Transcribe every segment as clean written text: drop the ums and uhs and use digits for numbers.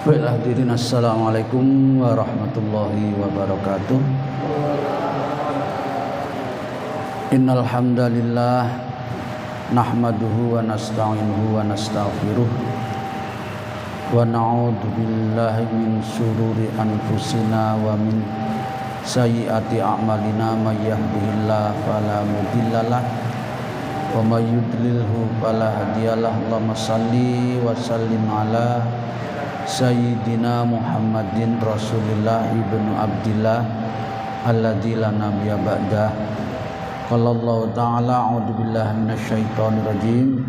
Baiklah hadirin, assalamualaikum warahmatullahi wabarakatuh. Innal hamdalillah nahmaduhu wa nasta'inuhu wa nastaghfiruh wa na'udzu billahi min syururi anfusina wa min sayyiati a'malina may yahdihillahu fala mudhillalah wa may yudlilhu fala hadiyalah. Allahumma shalli wa sallim ala Sayyidina Muhammadin Rasulillah ibnu Abdillah alladzi la nabiyya ba'dah. Qala Allah ta'ala a'udzu billahi minasyaitonir rajim.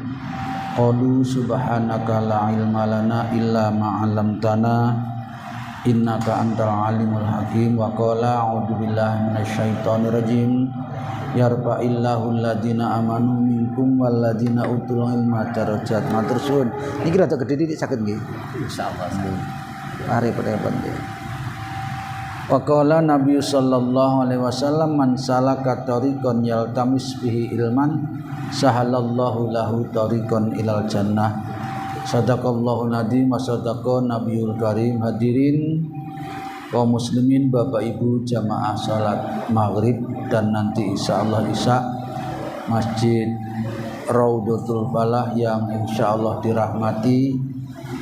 Qalu subhanaka la ilma lana illa ma 'allamtana innaka antal alimul hakim. Wa qala a'udzu billahi minasyaitonir rajim. Yarfa'illahu alladhina amanu minkum walladzina utul ilma darajat. Matur suwun. Niki rada gedhe titik saged nggih. Insyaallah. Arep-arep nggih. Wa qala Nabi sallallahu alaihi wasallam man salaka tariqan yaltamis bihi ilman sahalallahu lahu tariqan ilal jannah. Sadaqallahu nadim wa sadaqa nabiyul karim. Hadirin kaum muslimin, Bapak Ibu jamaah salat maghrib dan nanti insyaallah isya, Masjid Raudhatul Falah yang insyaallah dirahmati,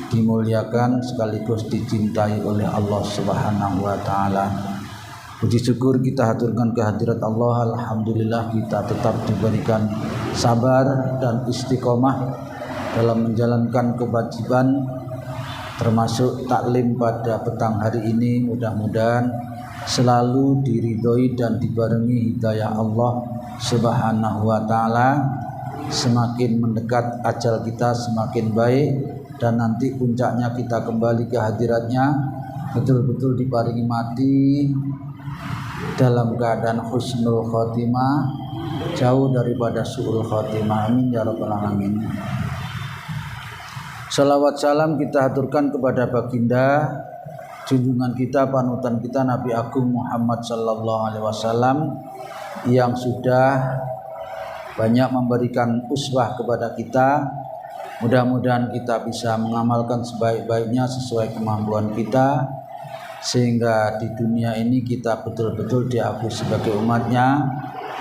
dimuliakan sekaligus dicintai oleh Allah Subhanahu wa taala. Puji syukur kita haturkan kehadirat Allah. Alhamdulillah kita tetap diberikan sabar dan istiqomah dalam menjalankan kewajiban, termasuk taklim pada petang hari ini. Mudah-mudahan selalu diridhoi dan dibarengi hidayah Allah Subhanahu wa taala. Semakin mendekat ajal kita semakin baik, dan nanti puncaknya kita kembali ke hadiratnya betul-betul diparingi mati dalam keadaan husnul khotimah, jauh daripada su'ul khotimah. Amin ya rabbal alamin. Salawat salam kita haturkan kepada baginda junjungan kita, panutan kita, Nabi Agung Muhammad sallallahu alaihi wasallam, yang sudah banyak memberikan uswah kepada kita. Mudah-mudahan kita bisa mengamalkan sebaik-baiknya sesuai kemampuan kita, sehingga di dunia ini kita betul-betul diakui sebagai umatnya,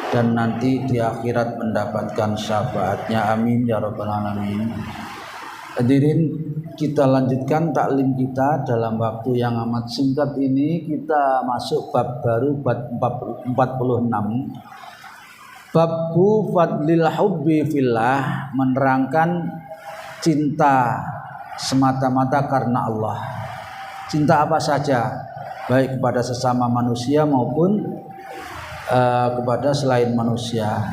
dan nanti di akhirat mendapatkan syafaatnya. Amin ya rabbal alamin. Hadirin, kita lanjutkan taklim kita dalam waktu yang amat singkat ini. Kita masuk bab baru, bab 46. Babbu fadlil hubbi fillah, menerangkan cinta semata-mata karena Allah. Cinta apa saja, baik kepada sesama manusia maupun kepada selain manusia.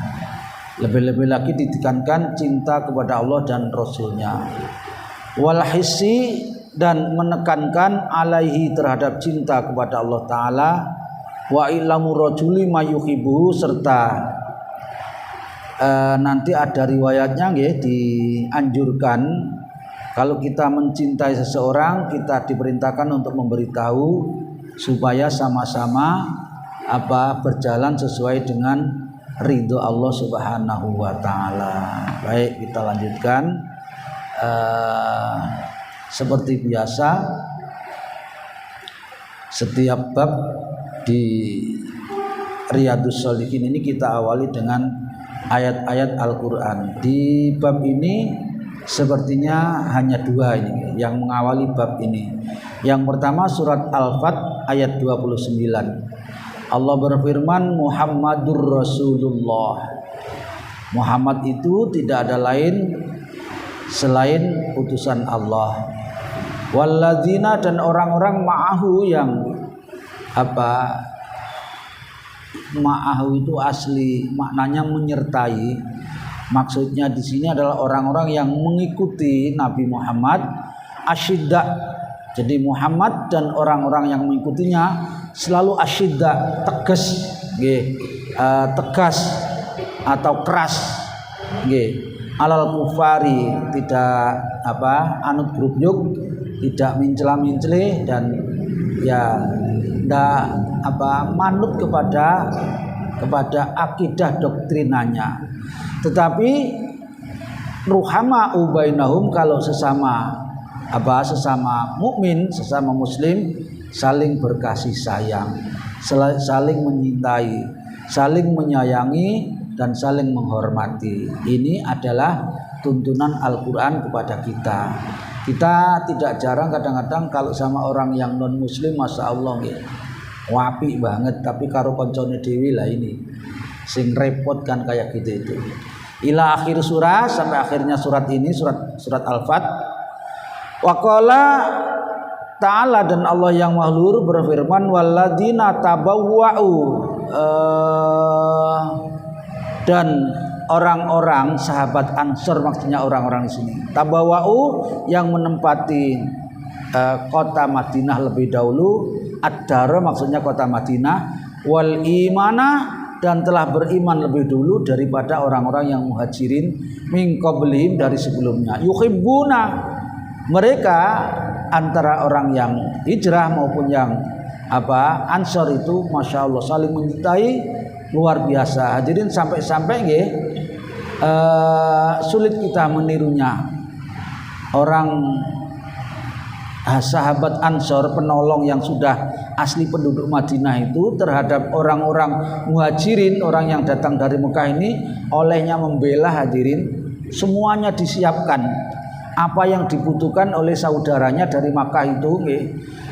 Lebih-lebih lagi ditekankan cinta kepada Allah dan Rasulnya. Wal hissi, dan menekankan alaihi, terhadap cinta kepada Allah Ta'ala. Wa ilamu rajuli mayuhibu, serta nanti ada riwayatnya nggih, dianjurkan kalau kita mencintai seseorang, kita diperintahkan untuk memberitahu supaya sama-sama berjalan sesuai dengan ridho Allah Subhanahu wa taala. Baik, kita lanjutkan. Seperti biasa, setiap bab di Riyadhus Shalihin ini kita awali dengan ayat-ayat Al-Qur'an. Di bab ini sepertinya hanya dua ini yang mengawali bab ini. Yang pertama surat Al-Fat ayat 29. Allah berfirman, Muhammadur Rasulullah. Muhammad itu tidak ada lain selain utusan Allah. Walladzina, dan orang-orang ma'ahu, yang ma'ahu itu asli maknanya menyertai. Maksudnya di sini adalah orang-orang yang mengikuti Nabi Muhammad. Asyidda, jadi Muhammad dan orang-orang yang mengikutinya selalu asyidda, tegas, tegas atau keras, alal kufari, tidak anut grup-grup, tidak mencela-mencela, dan ya tidak manut kepada akidah doktrinanya. Tetapi ruhama ubainahum, kalau sesama sesama mukmin, sesama muslim saling berkasih sayang, saling mencintai, saling menyayangi dan saling menghormati. Ini adalah tuntunan Al-Qur'an kepada kita. Kita tidak jarang kadang-kadang kalau sama orang yang non muslim, masya Allah nggih, wapi banget, tapi karo koncone dhewe lah ini sing repot kan kayak gitu itu. Ila akhir surah, sampai akhirnya surat ini, surat Al-Fat. Wa qala ta'ala, dan Allah yang maha luhur berfirman, walladzina tabawwa'u, dan orang-orang sahabat Ansor, maksudnya orang-orang di sini. Tabawwa'u yang menempati kota Madinah lebih dahulu, ad-dar maksudnya kota Madinah, wal imana, dan telah beriman lebih dulu daripada orang-orang yang muhajirin, min qablihim, dari sebelumnya. Yuhibbuna, mereka antara orang yang hijrah maupun yang Ansor itu masya Allah saling mencintai luar biasa. Hadirin, sampai-sampai nggih sulit kita menirunya. Orang sahabat Ansor, penolong yang sudah asli penduduk Madinah itu terhadap orang-orang muhajirin, orang yang datang dari Mekah ini, olehnya membela. Hadirin, semuanya disiapkan apa yang dibutuhkan oleh saudaranya dari Makkah itu,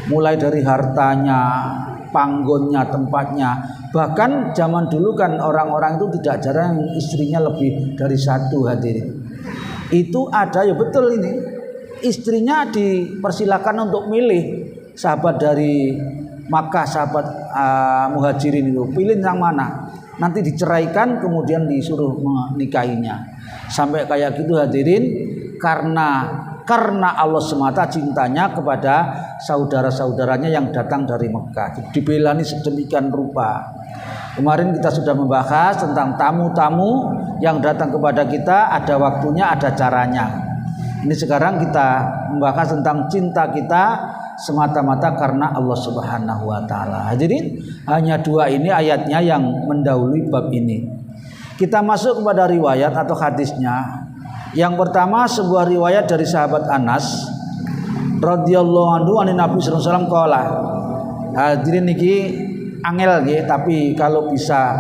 mulai dari hartanya, panggonnya, tempatnya. Bahkan zaman dulu kan orang-orang itu tidak jarang istrinya lebih dari satu. Hadirin, itu ada, ya betul ini, istrinya dipersilakan untuk milih. Sahabat dari Makkah, sahabat muhajirin itu pilih yang mana, nanti diceraikan kemudian disuruh menikahinya. Sampai kayak gitu hadirin, karena Allah semata cintanya kepada saudara-saudaranya yang datang dari Mekah, dibelani sedemikian rupa. Kemarin kita sudah membahas tentang tamu-tamu yang datang kepada kita, ada waktunya, ada caranya. Ini sekarang kita membahas tentang cinta kita semata-mata karena Allah Subhanahu wa taala. Hadirin, hanya dua ini ayatnya yang mendahului bab ini. Kita masuk kepada riwayat atau hadisnya. Yang pertama, sebuah riwayat dari sahabat Anas radhiyallahu anhu, an Nabi sallallahu alaihi wasallam qala. Hadirin niki angel nggih, tapi kalau bisa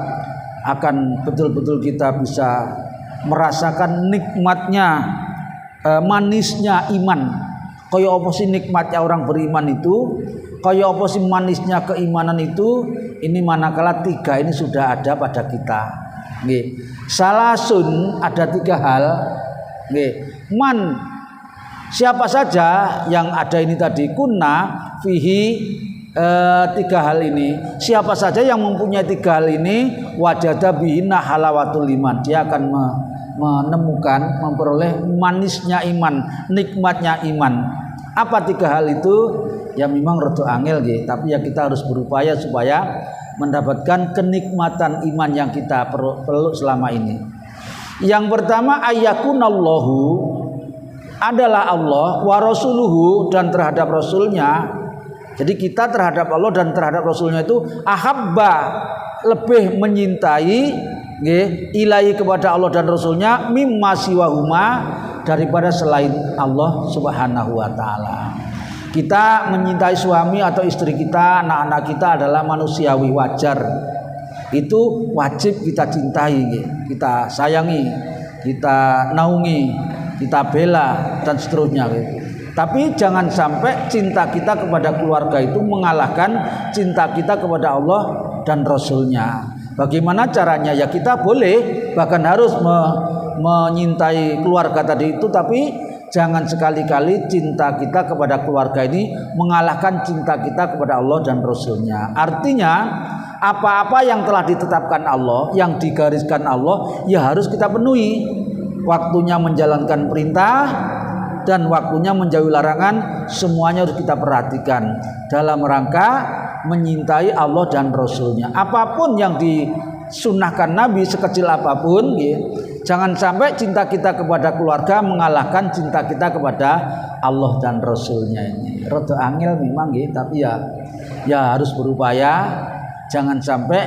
akan betul-betul kita bisa merasakan nikmatnya, manisnya iman. Kaya apa sih nikmatnya orang beriman itu, kaya apa sih manisnya keimanan itu. Ini manakala tiga ini sudah ada pada kita. Nggih. Salasun, ada tiga hal. Nggih. Man, siapa saja yang ada ini tadi, kunna fihi, tiga hal ini. Siapa saja yang mempunyai tiga hal ini, wajada bihina halawatul iman, dia akan menemukan, memperoleh manisnya iman, nikmatnya iman. Apa tiga hal itu? Ya memang rada angel nggih, tapi ya kita harus berupaya supaya mendapatkan kenikmatan iman yang kita perlu selama ini. Yang pertama, ayyakunallahu, adalah Allah, wa rasuluhu, dan terhadap rasulnya. Jadi kita terhadap Allah dan terhadap rasulnya itu ahabba, lebih menyintai ilahi kepada Allah dan rasulnya, mimma siwahuma, daripada selain Allah Subhanahu wa taala. Kita menyintai suami atau istri kita, anak-anak kita adalah manusiawi, wajar. Itu wajib kita cintai, kita sayangi, kita naungi, kita bela dan seterusnya gitu. Tapi jangan sampai cinta kita kepada keluarga itu mengalahkan cinta kita kepada Allah dan Rasulnya. Bagaimana caranya? Ya kita boleh, bahkan harus menyintai keluarga tadi itu, tapi jangan sekali-kali cinta kita kepada keluarga ini mengalahkan cinta kita kepada Allah dan Rasulnya. Artinya apa-apa yang telah ditetapkan Allah, yang digariskan Allah, ya harus kita penuhi. Waktunya menjalankan perintah dan waktunya menjauhi larangan, semuanya harus kita perhatikan dalam rangka menyintai Allah dan Rasulnya. Apapun yang disunahkan Nabi, sekecil apapun, jangan sampai cinta kita kepada keluarga mengalahkan cinta kita kepada Allah dan Rasulnya. Ini rada angel memang, tapi ya harus berupaya. Jangan sampai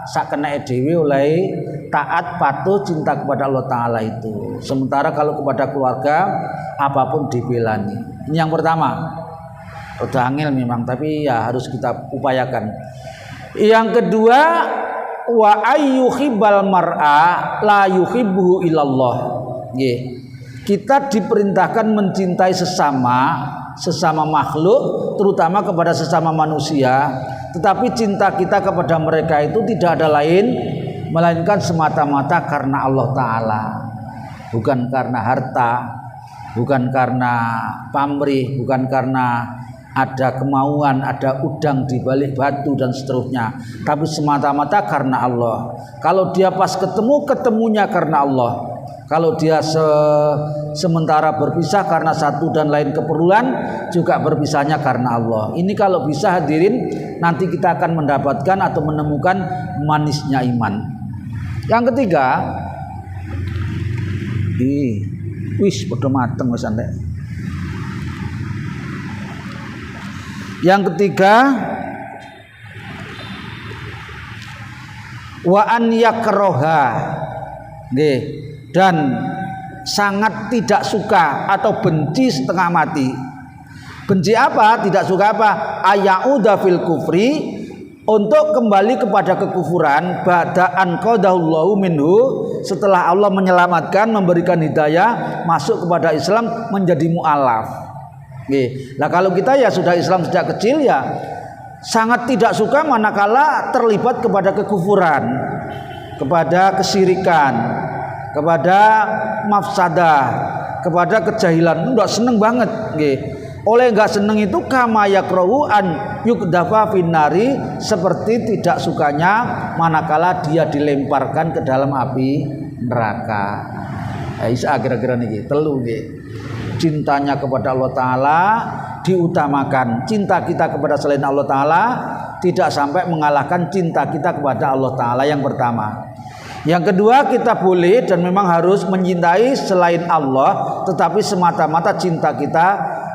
sak kena dhewe oleh taat, patuh, cinta kepada Allah Ta'ala itu. Sementara kalau kepada keluarga apapun dibelani. Ini yang pertama. Udah angel memang, tapi ya harus kita upayakan. Yang kedua, wa ayyuhibbal mar'a la yuhibbuhu illallah. Kita diperintahkan mencintai sesama makhluk, terutama kepada sesama manusia, tetapi cinta kita kepada mereka itu tidak ada lain melainkan semata-mata karena Allah Ta'ala, bukan karena harta, bukan karena pamrih, bukan karena ada kemauan, ada udang di balik batu dan seterusnya, tapi semata-mata karena Allah. Kalau dia pas ketemu, ketemunya karena Allah. Kalau dia sementara berpisah karena satu dan lain keperluan, juga berpisahnya karena Allah. Ini kalau bisa hadirin, nanti kita akan mendapatkan atau menemukan manisnya iman. Yang ketiga, wis padha mateng wis antek. Yang ketiga, wa an yakroha, dan sangat tidak suka atau benci setengah mati. Benci apa? Tidak suka apa? Ayauda fil kufri, untuk kembali kepada kekufuran, ba'da'an qadallahu minhu, setelah Allah menyelamatkan, memberikan hidayah, masuk kepada Islam, menjadi mu'alaf. Nah kalau kita ya sudah Islam sejak kecil, ya sangat tidak suka manakala terlibat kepada kekufuran, kepada kesyirikan, kepada mafsadah, kepada kejahilan. Enggak seneng banget. Oleh enggak seneng itu kama yakrahu an yukdafa finnari, seperti tidak sukanya manakala dia dilemparkan ke dalam api neraka. Isa kira-kira niki telu nggih. Cintanya kepada Allah Ta'ala diutamakan. Cinta kita kepada selain Allah Ta'ala tidak sampai mengalahkan cinta kita kepada Allah Ta'ala, yang pertama. Yang kedua, kita boleh dan memang harus mencintai selain Allah, tetapi semata-mata cinta kita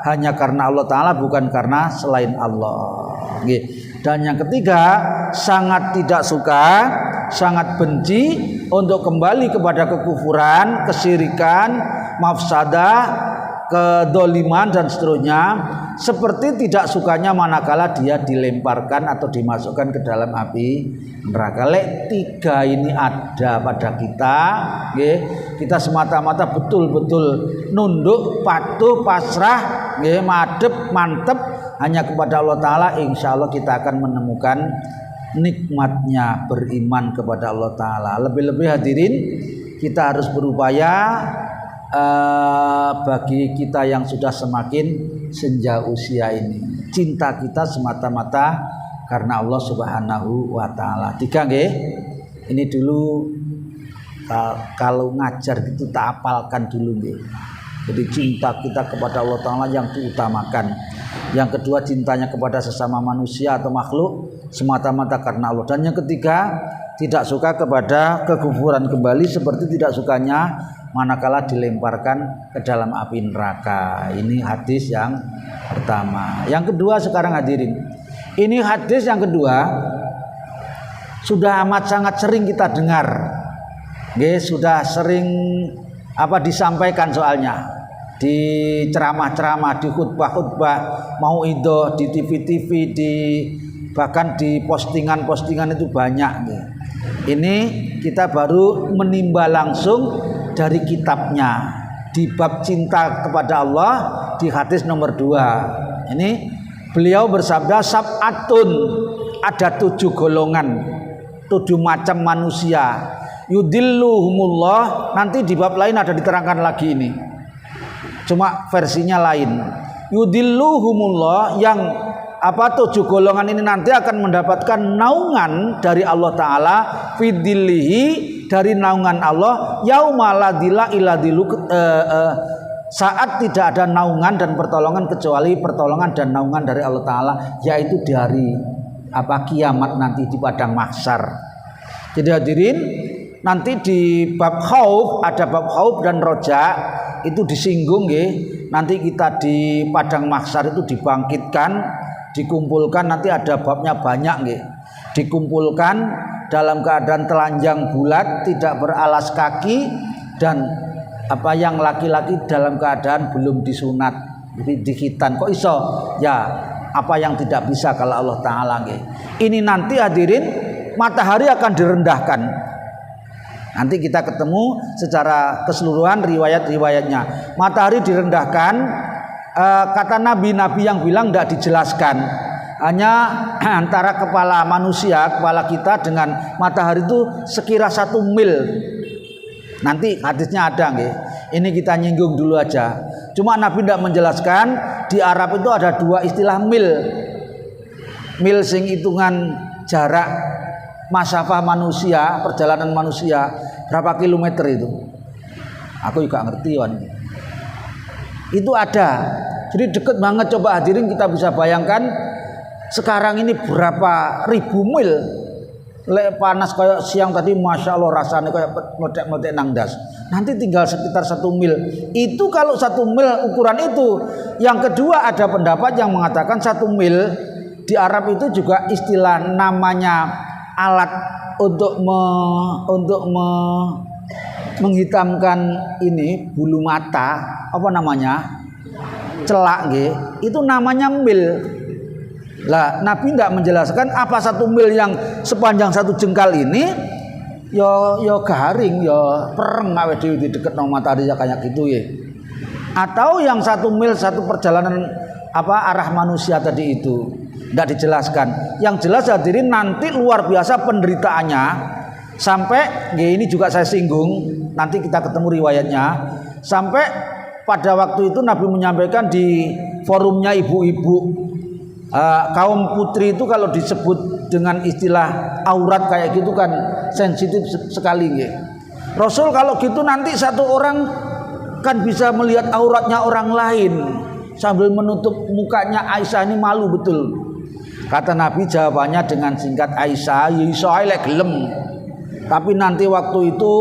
hanya karena Allah Ta'ala, bukan karena selain Allah. Dan yang ketiga, sangat tidak suka, sangat benci untuk kembali kepada kekufuran, kesyirikan, mafsadah, kedoliman dan seterusnya, seperti tidak sukanya manakala dia dilemparkan atau dimasukkan ke dalam api neraka. Lek tiga ini ada pada kita, kita semata-mata betul-betul nunduk, patuh, pasrah, madep, mantep hanya kepada Allah Ta'ala, insya Allah kita akan menemukan nikmatnya beriman kepada Allah Ta'ala. Lebih-lebih hadirin, kita harus berupaya bagi kita yang sudah semakin senja usia ini, cinta kita semata-mata karena Allah Subhanahu wa Ta'ala. Tiga nggih. Ini dulu kalau ngajar gitu tak apalkan dulu nggih. Jadi cinta kita kepada Allah Ta'ala yang diutamakan. Yang kedua, cintanya kepada sesama manusia atau makhluk semata-mata karena Allah. Dan yang ketiga, tidak suka kepada kekufuran kembali, seperti tidak sukanya manakala dilemparkan ke dalam api neraka. Ini hadis yang pertama. Yang kedua sekarang hadirin, ini hadis yang kedua sudah amat sangat sering kita dengar, sudah sering disampaikan soalnya di ceramah-ceramah, di khutbah-khutbah, mauidhah, di TV-TV, bahkan di postingan-postingan itu banyak. Ini kita baru menimba langsung dari kitabnya, di bab cinta kepada Allah, di hadis nomor 2. Ini beliau bersabda, sab'atun, ada 7 golongan, 7 macam manusia, yudilluhumullah. Nanti di bab lain ada diterangkan lagi ini, cuma versinya lain. Yudilluhumullah, yang 7 golongan ini nanti akan mendapatkan naungan dari Allah Ta'ala, fidillihi, dari naungan Allah, yaumaladila iladilu, saat tidak ada naungan dan pertolongan kecuali pertolongan dan naungan dari Allah Ta'ala, yaitu di hari kiamat nanti di padang mahsyar. Jadi hadirin, nanti di bab khauf, ada bab khauf dan roja, itu disinggung nanti kita di padang mahsyar itu dibangkitkan, dikumpulkan, nanti ada babnya banyak dikumpulkan dalam keadaan telanjang bulat, tidak beralas kaki, dan yang laki-laki dalam keadaan belum disunat, di khitan. Kok iso? Ya, apa yang tidak bisa kalau Allah Ta'ala nggih. Ini nanti hadirin, matahari akan direndahkan. Nanti kita ketemu secara keseluruhan riwayat-riwayatnya. Matahari direndahkan, kata nabi-nabi yang bilang tidak dijelaskan. Hanya antara kepala manusia, kepala kita dengan matahari itu sekira 1 mil. Nanti hadisnya ada nggih. Ini kita nyinggung dulu aja. Cuma Nabi tidak menjelaskan, di Arab itu ada 2 istilah mil. Mil sing hitungan jarak masafah manusia, perjalanan manusia berapa kilometer itu. Aku juga ngerti wan. Itu ada. Jadi deket banget, coba hadirin kita bisa bayangkan sekarang ini berapa ribu mil. Lek panas kayak siang tadi, masya Allah rasanya kayak meletek-meletek nang das. Nanti tinggal sekitar 1 mil. Itu kalau 1 mil ukuran itu. Yang kedua ada pendapat yang mengatakan 1 mil di Arab itu juga istilah namanya alat untuk menghitamkan ini bulu mata, apa namanya? Celak nggih. Itu namanya mil. Lah Nabi tidak menjelaskan apa 1 mil yang sepanjang 1 jengkal ini yo garing yo pereng awake dhewe di deket nang matahari kayak gitu ya. Atau yang 1 mil 1 perjalanan arah manusia tadi itu tidak dijelaskan. Yang jelas hadirin nanti luar biasa penderitaannya sampai ini juga saya singgung, nanti kita ketemu riwayatnya. Sampai pada waktu itu Nabi menyampaikan di forumnya ibu-ibu, kaum putri itu kalau disebut dengan istilah aurat kayak gitu kan sensitif sekali ya. Rasul kalau gitu nanti 1 orang kan bisa melihat auratnya orang lain sambil menutup mukanya. Aisyah ini malu betul. Kata Nabi jawabannya dengan singkat, Aisyah lek gelem. Tapi nanti waktu itu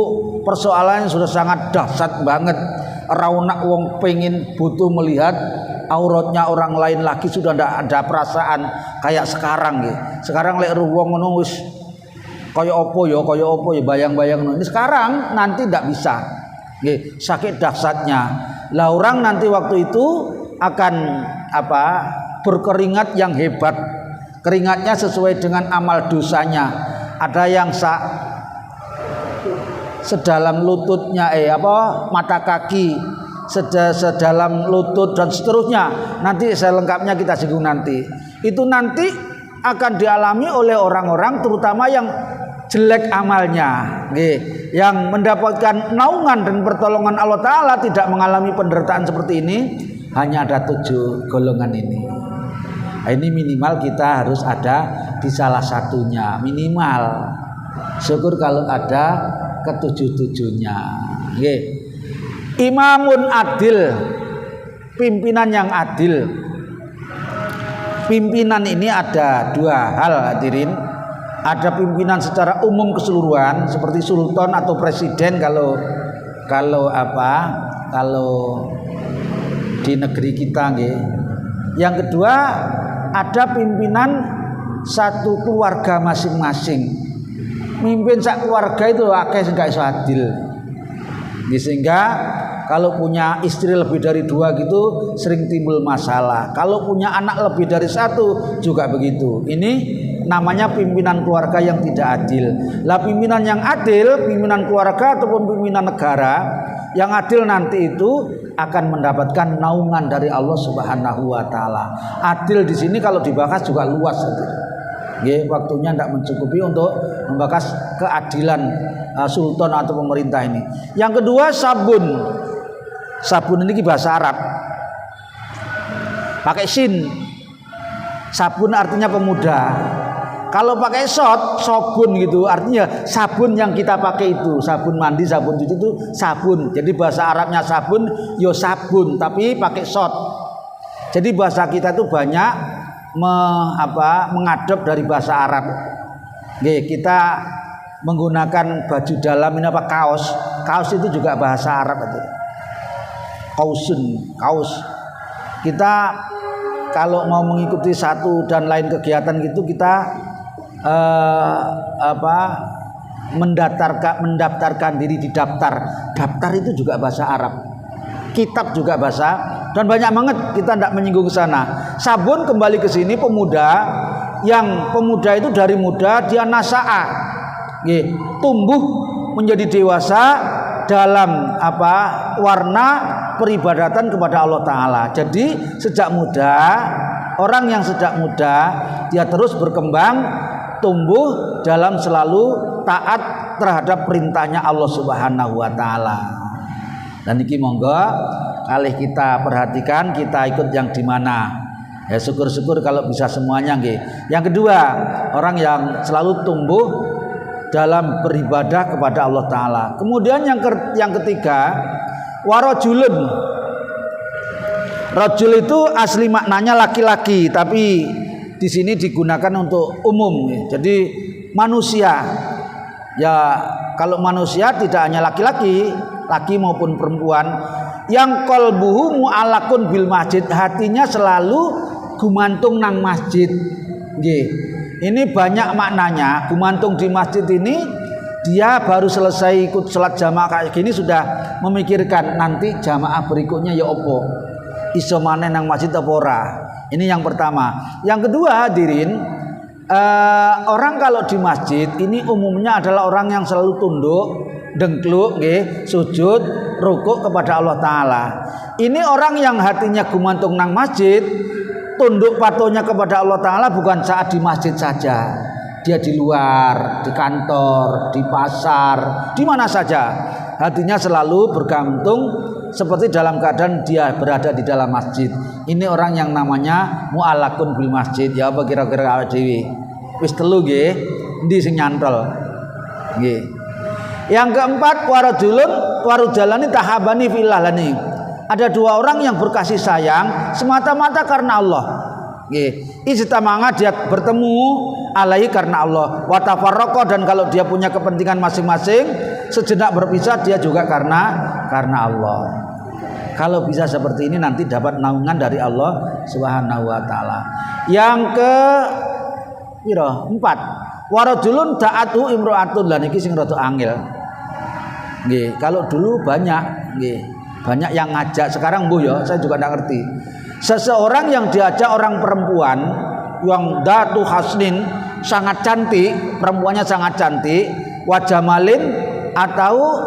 persoalannya sudah sangat dahsyat banget. Raunak wong pengen butuh melihat auratnya orang lain lagi, sudah tidak ada perasaan kayak sekarang gitu. Sekarang lek wong ngono wis kaya apa ya bayang-bayang ngono. Ini sekarang nanti tidak bisa. Nggih, sakit dahsyatnya. Lah orang nanti waktu itu akan berkeringat yang hebat. Keringatnya sesuai dengan amal dosanya. Ada yang sedalam lututnya mata kaki, sedalam lutut dan seterusnya. Nanti saya lengkapnya kita singgung nanti. Itu nanti akan dialami oleh orang-orang terutama yang jelek amalnya, yang mendapatkan naungan dan pertolongan Allah Ta'ala, tidak mengalami penderitaan seperti ini. Hanya ada 7 golongan ini. Nah, ini minimal kita harus ada di salah satunya, minimal. Syukur kalau ada ke-7-7-nya. Imamun adil, pimpinan yang adil. Pimpinan ini ada 2 hal hadirin. Ada pimpinan secara umum keseluruhan seperti sultan atau presiden kalau di negeri kita nggih. Yang kedua ada pimpinan satu keluarga masing-masing. Mimpin sak keluarga itu akeh sing gak iso adil. Sehingga kalau punya istri lebih dari 2 gitu sering timbul masalah. Kalau punya anak lebih dari 1 juga begitu. Ini namanya pimpinan keluarga yang tidak adil. Lah pimpinan yang adil, pimpinan keluarga ataupun pimpinan negara yang adil nanti itu akan mendapatkan naungan dari Allah Subhanahu wa taala. Adil di sini kalau dibahas juga luas. Waktunya tidak mencukupi untuk membahas keadilan sultan atau pemerintah ini. Yang kedua sabun. Sabun ini bahasa Arab. Pakai sin. Sabun artinya pemuda. Kalau pakai sabun gitu artinya sabun yang kita pakai itu, sabun mandi, sabun cuci itu sabun. Jadi bahasa Arabnya sabun, yo sabun tapi pakai sot. Jadi bahasa kita itu banyak mengadop dari bahasa Arab. Kita menggunakan baju dalam ini kaos. Kaos itu juga bahasa Arab itu. Kaos. Kita kalau mau mengikuti satu dan lain kegiatan gitu kita mendaftarkan diri di daftar. Daftar itu juga bahasa Arab. Kitab juga bahasa, dan banyak banget kita tidak menyinggung ke sana. Sabun kembali ke sini pemuda, yang pemuda itu dari muda dia nasa'a, tumbuh menjadi dewasa dalam warna peribadatan kepada Allah Ta'ala. Jadi sejak muda, orang yang sejak muda dia terus berkembang, tumbuh dalam selalu taat terhadap perintahnya Allah Subhanahu wa Ta'ala. Dan iki monggo kalih kita perhatikan, kita ikut yang di mana. Ya syukur-syukur kalau bisa semuanya nggih. Yang kedua, orang yang selalu tumbuh dalam beribadah kepada Allah Ta'ala. Kemudian yang ketiga, warajulun. Rajul itu asli maknanya laki-laki, tapi di sini digunakan untuk umum. Jadi manusia. Ya kalau manusia tidak hanya laki-laki, laki maupun perempuan, yang qalbuhu mu'allaqun bil masjid, hatinya selalu gumantung nang masjid. Nggih. Ini banyak maknanya. Gumantung di masjid ini, dia baru selesai ikut salat jamaah kayak gini sudah memikirkan nanti jamaah berikutnya ya opo, iso maneh nang masjid apa ora. Ini yang pertama. Yang kedua, hadirin, orang kalau di masjid ini umumnya adalah orang yang selalu tunduk, dengkluk, sujud, rukuk kepada Allah Ta'ala. Ini orang yang hatinya gumantung nang masjid, tunduk patuhnya kepada Allah Ta'ala bukan saat di masjid saja. Dia di luar, di kantor, di pasar, di mana saja. Hatinya selalu bergantung seperti dalam keadaan dia berada di dalam masjid. Ini orang yang namanya mu'allaqun bil masjid. Ya apa kira-kira awake dhewe? Wis telu nggih, endi sing nyantol? Nggih. Yang keempat, warujalani tahabani fillah lani. Ada dua orang yang berkasih sayang semata-mata karena Allah. Ijtama'ah, dia bertemu alaihi karena Allah. Wa tafarraqa, dan kalau dia punya kepentingan masing-masing, sejenak berpisah dia juga karena Allah. Kalau bisa seperti ini nanti dapat naungan dari Allah Subhanahu wa Ta'ala. Yang keempat, warajulun da'atu imro'atun. Lah niki sing rada angel. Nggih, kalau dulu banyak nggih. Banyak yang ngajak, sekarang saya juga tidak ngerti. Seseorang yang diajak orang perempuan yang datu hasnin, sangat cantik, perempuannya sangat cantik, wajah malin, atau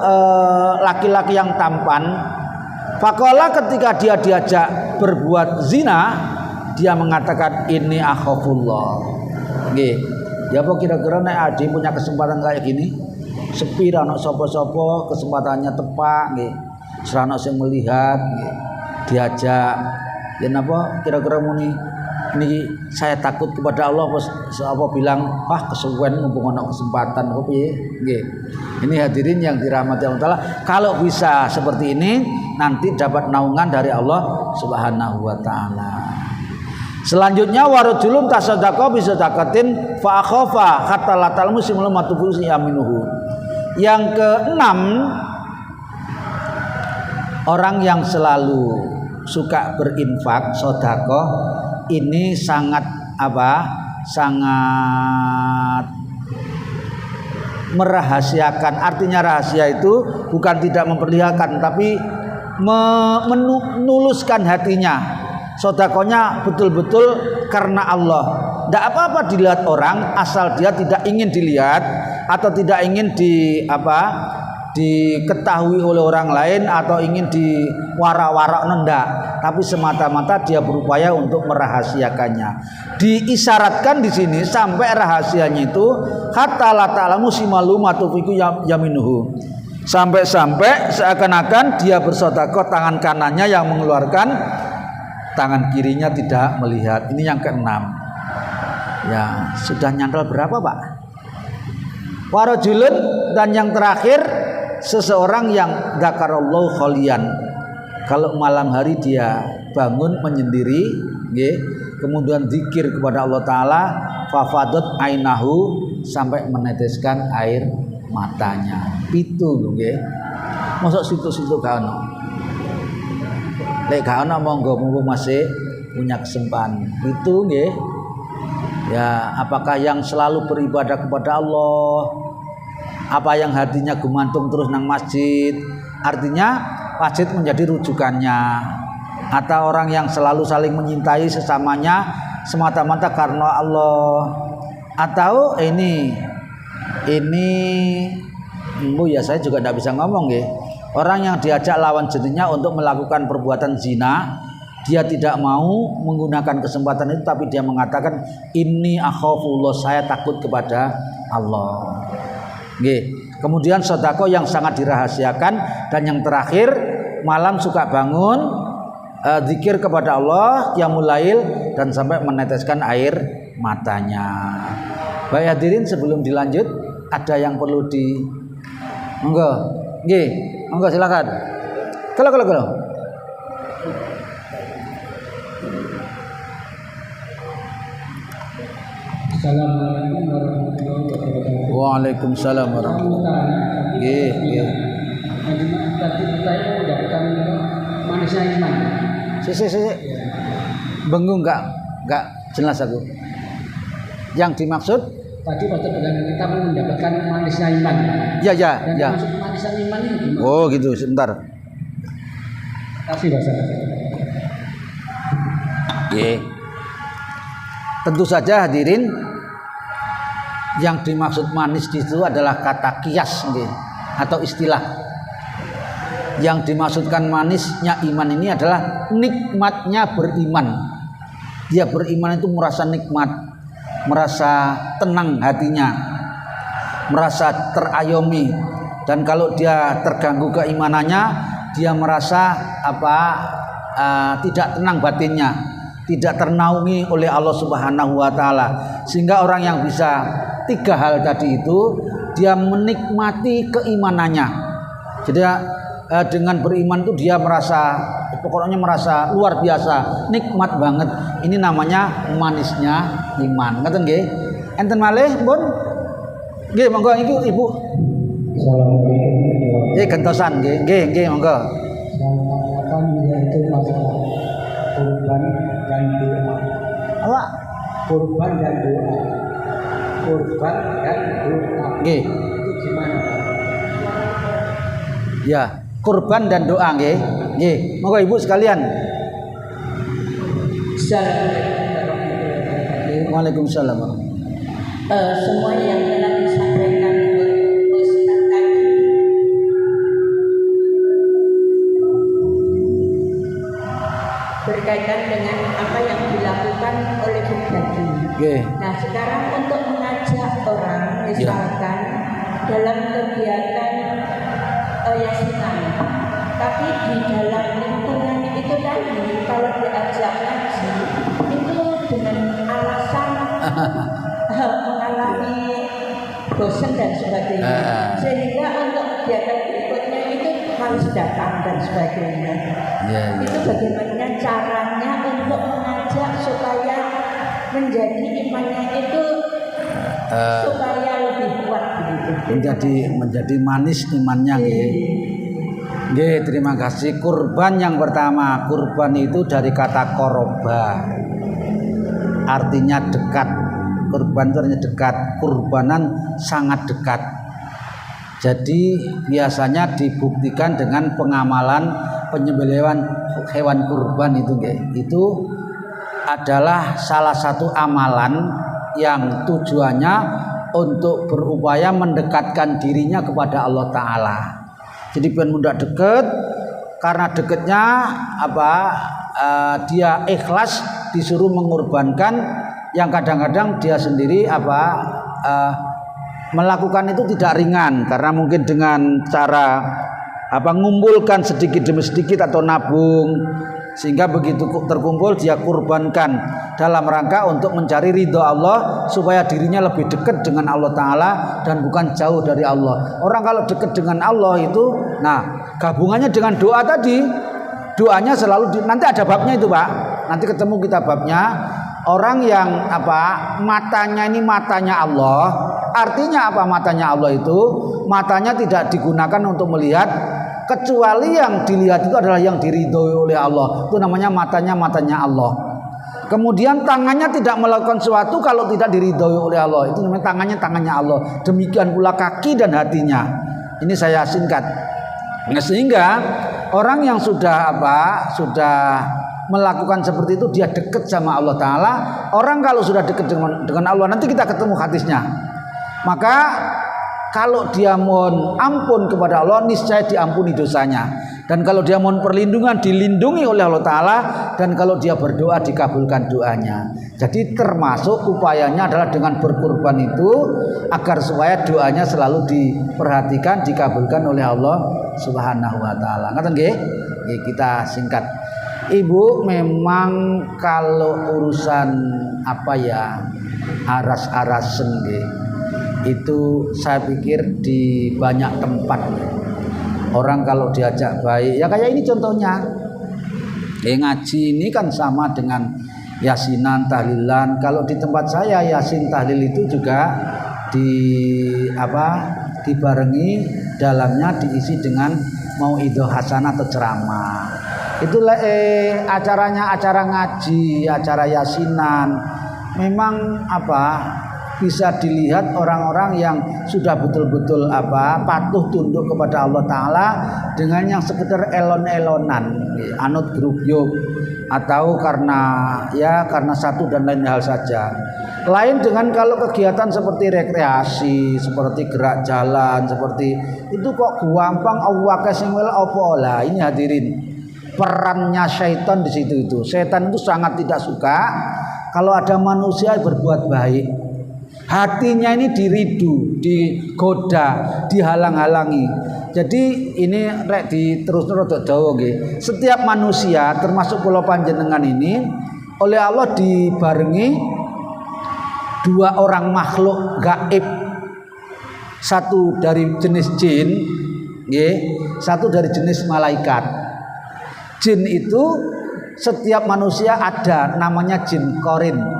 laki-laki yang tampan. Fakola, ketika dia diajak berbuat zina, dia mengatakan ini akhafullah. Nggih. Ya apa kira-kira nek ade punya kesempatan kayak gini, sepi ra ono sapa-sapa, kesempatannya tepak nggih. Serana sing melihat diajak, ya napa kira-kira muni niki saya takut kepada Allah, apa bilang kesuwen mumpung ana kesempatan apa piye nggih. Ini hadirin yang dirahmati Allah Taala, kalau bisa seperti ini nanti dapat naungan dari Allah Subhanahu wa Ta'ala. Selanjutnya, warajulun tasaddaqa bi sadaqatin fa akhafa hatta la talmu simul matubusi yaminuhu. Yang keenam, orang yang selalu suka berinfak, sedekah, ini sangat sangat merahasiakan. Artinya rahasia itu bukan tidak memperlihatkan, tapi menuluskan hatinya. Sedekahnya betul-betul karena Allah. Tidak apa-apa dilihat orang, asal dia tidak ingin dilihat atau tidak ingin diketahui oleh orang lain atau ingin diwarak-warak, nenda, tapi semata-mata dia berupaya untuk merahasiakannya. Diisyaratkan di sini sampai rahasianya itu hatta la ta'lamu shimalu matufiku yaminuhu, sampai-sampai seakan-akan dia bersedekah tangan kanannya yang mengeluarkan, tangan kirinya tidak melihat. Ini yang keenam. Ya, sudah nyantol berapa, Pak? Warajulun, dan yang terakhir, seseorang yang dzakarallahu khalian. Kalau malam hari dia bangun menyendiri, kemudian zikir kepada Allah Ta'ala, fafadat ainahu, sampai meneteskan air matanya. Itu nggih. Mosok situ-situ gak ono. Lek gak ono monggo mumpung masih punya kesempatan. Itu nggih. Ya, apakah yang selalu beribadah kepada Allah, apa yang hatinya gumantung terus nang masjid, artinya masjid menjadi rujukannya, atau orang yang selalu saling menyintai sesamanya semata-mata karena Allah, atau ini ya saya juga tidak bisa ngomong ya. Orang yang diajak lawan jenisnya untuk melakukan perbuatan zina, dia tidak mau menggunakan kesempatan itu, tapi dia mengatakan inni akhafullah, saya takut kepada Allah. Nggih. Kemudian sedekah yang sangat dirahasiakan, dan yang terakhir malam suka bangun zikir kepada Allah qiyamul lail dan sampai meneteskan air matanya. Baik hadirin, sebelum dilanjut ada yang perlu monggo. Nggih, monggo silakan. Kalau. Assalamualaikum warahmatullahi wabarakatuh. Waalaikumsalam warahmatullahi wabarakatuh. Nggih. Tadi saya mendapatkan manisnya iman. Si. Bengong enggak jelas aku. Yang dimaksud tadi waktu bilang kita mendapatkan manisnya iman. Ya. Dan maksud manisnya iman ini gimana? Oh gitu, sebentar. Kasih bahasa. Tentu saja hadirin, yang dimaksud manis di situ adalah kata kias atau istilah. Yang dimaksudkan manisnya iman ini adalah nikmatnya beriman. Dia beriman itu merasa nikmat, merasa tenang hatinya, merasa terayomi, dan kalau dia terganggu keimanannya, dia merasa tidak tenang batinnya, tidak ternaungi oleh Allah Subhanahu wa taala. Sehingga orang yang bisa tiga hal tadi itu, dia menikmati keimanannya. Jadi dengan beriman itu dia pokoknya merasa luar biasa, nikmat banget. Ini namanya manisnya iman. Ngoten nggih. Enten malih, Pun? Nggih, monggo iki Ibu. Assalamualaikum. Gentosan nggih, monggo. Akan yaitu masalah kurban dan doa. Apa? Kurban dan doa. Nggih. Itu gimana? Ya, kurban dan doa nggih. Nggih, monggo Ibu sekalian. Waalaikumsalam. Semua yang telah disampaikan oleh Ustaz tadi berkaitan dengan apa yang dilakukan oleh Bupati. Nah, sekarang untuk mengajak orang, misalkan dalam kegiatan yasinan, tapi di dalam lingkungan itu tadi kalau diajak ngaji itu dengan alasan mengalami bosan dan sebagainya, sehingga untuk kegiatan berikutnya itu harus datang dan sebagainya. Itu bagaimana caranya untuk mengajak supaya menjadi imannya itu supaya lebih kuat begitu. Menjadi manis imannya nggih. Terima kasih. Kurban yang pertama, kurban itu dari kata koroba, artinya dekat. Kurban itu artinya dekat, kurbanan sangat dekat. Jadi biasanya dibuktikan dengan pengamalan penyembelihan hewan kurban itu nggih. Itu adalah salah satu amalan yang tujuannya untuk berupaya mendekatkan dirinya kepada Allah Ta'ala. Jadi biar mudah dekat, karena dekatnya dia ikhlas disuruh mengorbankan, yang kadang-kadang dia sendiri melakukan itu tidak ringan, karena mungkin dengan cara ngumpulkan sedikit demi sedikit atau nabung, sehingga begitu terkumpul dia kurbankan dalam rangka untuk mencari ridho Allah, supaya dirinya lebih dekat dengan Allah Ta'ala dan bukan jauh dari Allah. Orang kalau dekat dengan Allah itu, gabungannya dengan doa tadi, doanya selalu nanti ada babnya itu Pak, nanti ketemu kita babnya. Orang yang matanya ini matanya Allah, artinya apa matanya Allah itu? Matanya tidak digunakan untuk melihat, kecuali yang dilihat itu adalah yang diridhoi oleh Allah. Itu namanya matanya Allah. Kemudian tangannya tidak melakukan sesuatu kalau tidak diridhoi oleh Allah. Itu namanya tangannya Allah. Demikian pula kaki dan hatinya. Ini saya singkat. Nah, sehingga orang yang sudah melakukan seperti itu, dia dekat sama Allah Ta'ala. Orang kalau sudah dekat dengan Allah, nanti kita ketemu hadisnya. Maka kalau dia mohon ampun kepada Allah, niscaya diampuni dosanya. Dan kalau dia mohon perlindungan, dilindungi oleh Allah Ta'ala. Dan kalau dia berdoa, dikabulkan doanya. Jadi termasuk upayanya adalah dengan berkurban itu, agar supaya doanya selalu diperhatikan, dikabulkan oleh Allah Subhanahu wa Ta'ala. Ngaten nggih? Kita singkat. Ibu, memang kalau urusan aras-arasen nggih, itu saya pikir di banyak tempat orang kalau diajak baik, ya kayak ini contohnya. Ngaji ini kan sama dengan yasinan, tahlilan. Kalau di tempat saya yasin tahlil itu juga dibarengi dalamnya diisi dengan mauidhah hasanah atau ceramah. Itulah acaranya, acara ngaji, acara yasinan. Memang bisa dilihat orang-orang yang sudah betul-betul patuh tunduk kepada Allah Ta'ala dengan yang sekedar elon-elonan, anut grup yuk, atau karena satu dan lain hal saja. Lain dengan kalau kegiatan seperti rekreasi, seperti gerak jalan, seperti itu kok gampang Allah kasih apa lah. Ini hadirin, perannya syaitan di situ itu. Setan itu sangat tidak suka kalau ada manusia berbuat baik. Hatinya ini diridu, digoda, dihalang-halangi. Jadi ini terus-terus dawa nggih. Setiap manusia termasuk kula panjenengan ini oleh Allah dibarengi dua orang makhluk gaib. Satu dari jenis jin, nggih, satu dari jenis malaikat. Jin itu setiap manusia ada, namanya jin korin.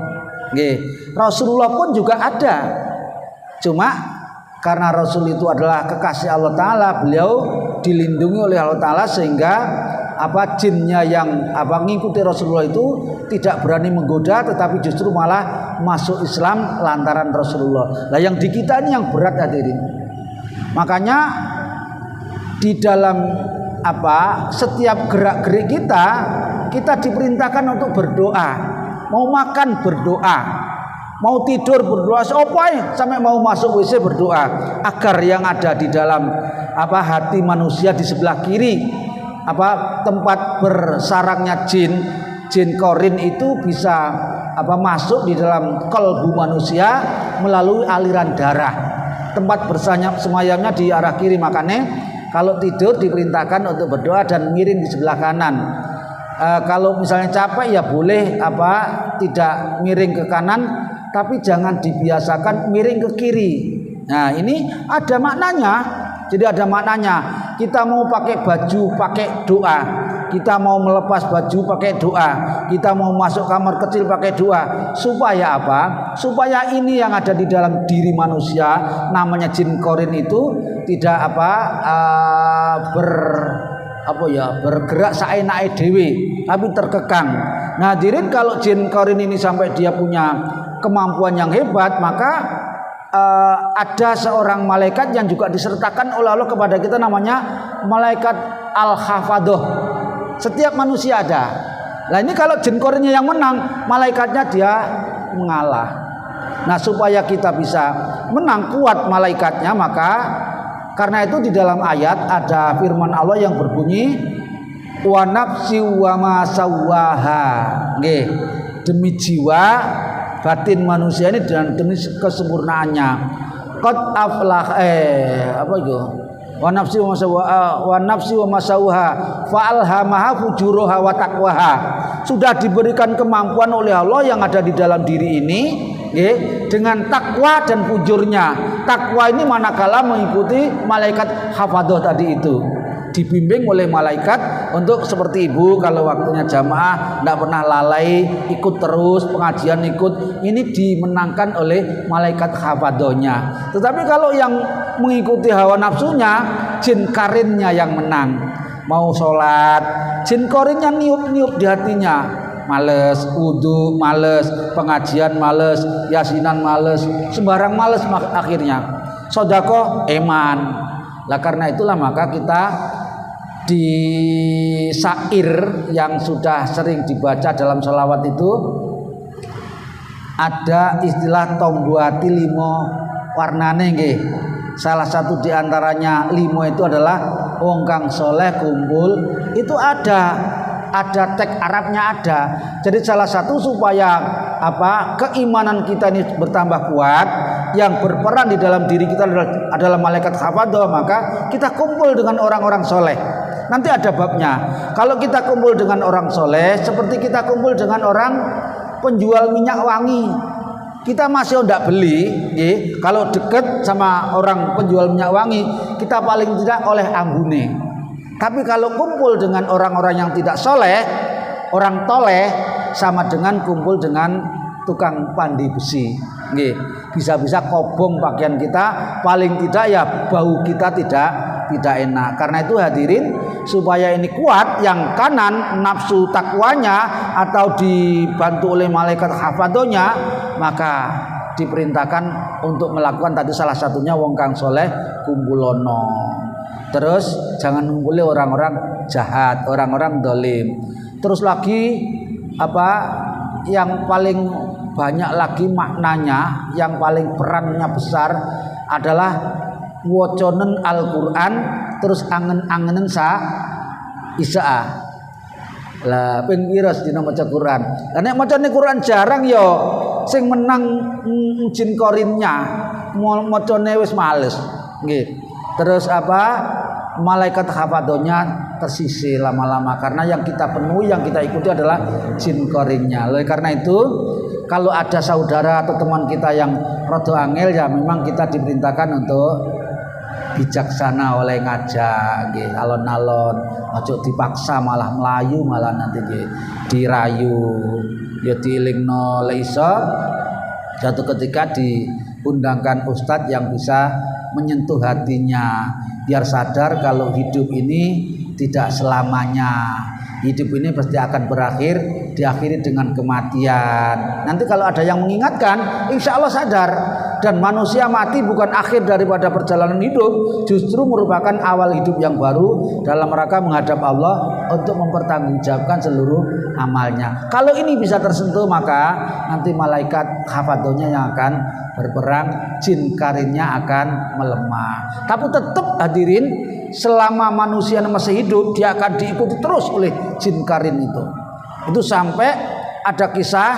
Rasulullah pun juga ada. Cuma karena Rasul itu adalah kekasih Allah Ta'ala, beliau dilindungi oleh Allah Ta'ala sehingga jinnya yang mengikuti Rasulullah itu tidak berani menggoda, tetapi justru malah masuk Islam lantaran Rasulullah. Lah yang di kita ini yang berat hadirin. Makanya di dalam setiap gerak-gerik kita diperintahkan untuk berdoa. Mau makan berdoa, mau tidur berdoa, sampai mau masuk WC berdoa, agar yang ada di dalam hati manusia di sebelah kiri tempat bersarangnya jin korin itu bisa masuk di dalam kalbu manusia melalui aliran darah. Tempat bersemayamnya di arah kiri, makanya kalau tidur diperintahkan untuk berdoa dan miring di sebelah kanan. Kalau misalnya capek ya boleh tidak miring ke kanan, tapi jangan dibiasakan miring ke kiri. Nah, ini ada maknanya. Jadi ada maknanya. Kita mau pakai baju pakai doa, kita mau melepas baju pakai doa, kita mau masuk kamar kecil pakai doa. Supaya supaya ini yang ada di dalam diri manusia namanya jin korin itu tidak bergerak saenake dhewe, tapi terkekang. Nah, hadirin, kalau jin korin ini sampai dia punya kemampuan yang hebat, maka ada seorang malaikat yang juga disertakan oleh Allah kepada kita, namanya malaikat al-hafadhah. Setiap manusia ada. Nah, ini kalau jin korinnya yang menang, malaikatnya dia mengalah. Nah, supaya kita bisa menang kuat malaikatnya, maka karena itu di dalam ayat ada firman Allah yang berbunyi wa nafsi wa ma sawwaha. Nggih, demi jiwa batin manusia ini dan demi kesempurnaannya. Qad aflah wa nafsi wa ma sawwaha fa alhamaha fujuraha wa taqwaha. Sudah diberikan kemampuan oleh Allah yang ada di dalam diri ini, dengan takwa dan fujurnya. Takwa ini manakala mengikuti malaikat hafadhah tadi itu, dibimbing oleh malaikat untuk seperti ibu kalau waktunya jamaah tidak pernah lalai, ikut terus pengajian, ikut, ini dimenangkan oleh malaikat hafadhahnya. Tetapi kalau yang mengikuti hawa nafsunya, jin karinnya yang menang. Mau sholat, jin korinnya niup-niup di hatinya. males, wudu males, pengajian males, yasinan males, sembarang males akhirnya. Sedekah iman. Lah karena itulah maka kita di syair yang sudah sering dibaca dalam sholawat itu ada istilah tombuati limo warnane nggih. Salah satu diantaranya limo itu adalah wong kang soleh kumpul, itu ada teks Arabnya ada. Jadi salah satu supaya keimanan kita ini bertambah kuat, yang berperan di dalam diri kita adalah malaikat hafadzah, maka kita kumpul dengan orang-orang soleh. Nanti ada babnya. Kalau kita kumpul dengan orang soleh, seperti kita kumpul dengan orang penjual minyak wangi. Kita masih tidak beli, kalau dekat sama orang penjual minyak wangi, kita paling tidak oleh ambune. Tapi kalau kumpul dengan orang-orang yang tidak soleh, orang toleh, sama dengan kumpul dengan tukang pandi besi. Bisa-bisa kobong pakaian kita, paling tidak ya bau kita tidak enak. Karena itu hadirin, supaya ini kuat, yang kanan nafsu takwanya atau dibantu oleh malaikat hafadzahnya, maka diperintahkan untuk melakukan tadi salah satunya wong kang soleh kumpulono. Terus jangan ngumpuli orang-orang jahat, orang-orang dolim. Terus lagi yang paling banyak lagi maknanya, yang paling perannya besar adalah woconen Al-Quran, terus angen-angenen Isa'ah. Lah ping pira dina maca Quran. Lah nek macane Quran jarang yo sing menang jin korinnya, macane wis males. Nggih. Terus malaikat hafadzahnya tersisih lama-lama karena yang kita penuhi, yang kita ikuti adalah jin korinnya. Oleh karena itu, kalau ada saudara atau teman kita yang rada angel, ya memang kita diperintahkan untuk bijaksana oleh ngajak nggih, alon-alon, ojo dipaksa malah melayu, malah nanti dirayu, ya dielingno le iso satu ketika diundangkan ustadz yang bisa menyentuh hatinya biar sadar kalau hidup ini tidak selamanya. Hidup ini pasti akan berakhir, diakhiri dengan kematian. Nanti kalau ada yang mengingatkan, insya Allah sadar. Dan manusia mati bukan akhir daripada perjalanan hidup, justru merupakan awal hidup yang baru dalam rangka menghadap Allah untuk mempertanggungjawabkan seluruh amalnya. Kalau ini bisa tersentuh, maka nanti malaikat hafadzahnya yang akan berperang, jin karinnya akan melemah. Tapi tetap hadirin, selama manusia masih hidup, dia akan diikuti terus oleh jin karin itu. Itu sampai ada kisah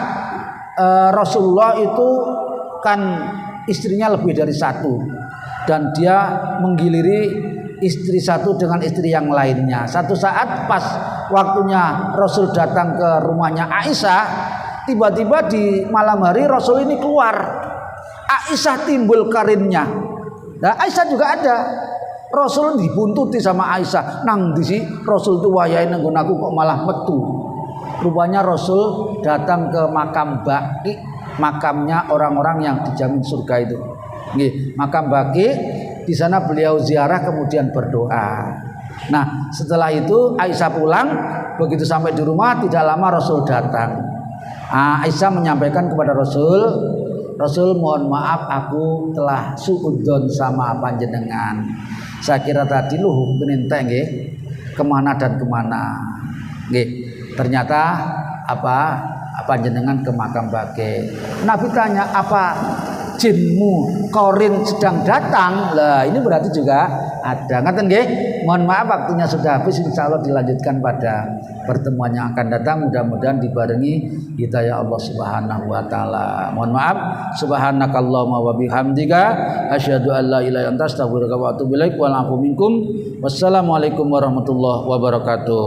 Rasulullah itu kan istrinya lebih dari satu, dan dia menggiliri istri satu dengan istri yang lainnya. Satu saat pas waktunya Rasul datang ke rumahnya Aisyah, tiba-tiba di malam hari Rasul ini keluar. Aisyah timbul karinnya. Nah, Aisyah juga ada. Rasul dibuntuti sama Aisyah. Nang di si Rasul itu wayahe nenggon aku kok malah metu. Rupanya Rasul datang ke makam Baqi, makamnya orang-orang yang dijamin surga itu. Nggih, makam Baqi, di sana beliau ziarah kemudian berdoa. Nah, setelah itu Aisyah pulang, begitu sampai di rumah tidak lama Rasul datang. Aisyah menyampaikan kepada Rasul, Rasul mohon maaf aku telah suudzon sama panjenengan. Saya kira tadi luhur penenteng nggih, kemana dan kemana. Nggih, ternyata panjenengan ke makam Baqi. Nabi tanya, apa jinmu korin sedang datang? Lah ini berarti juga ada. Ngaten nggih? Mohon maaf waktunya sudah habis, insyaallah dilanjutkan pada pertemuan yang akan datang. Mudah-mudahan dibarengi hidayah Allah Subhanahu wa taala. Mohon maaf. Subhanakallahumma wa bihamdika asyhadu an la ilaha illa anta astaghfiruka wa atubu ilaik. Wa a'fu minkum. Wassalamualaikum warahmatullahi wabarakatuh.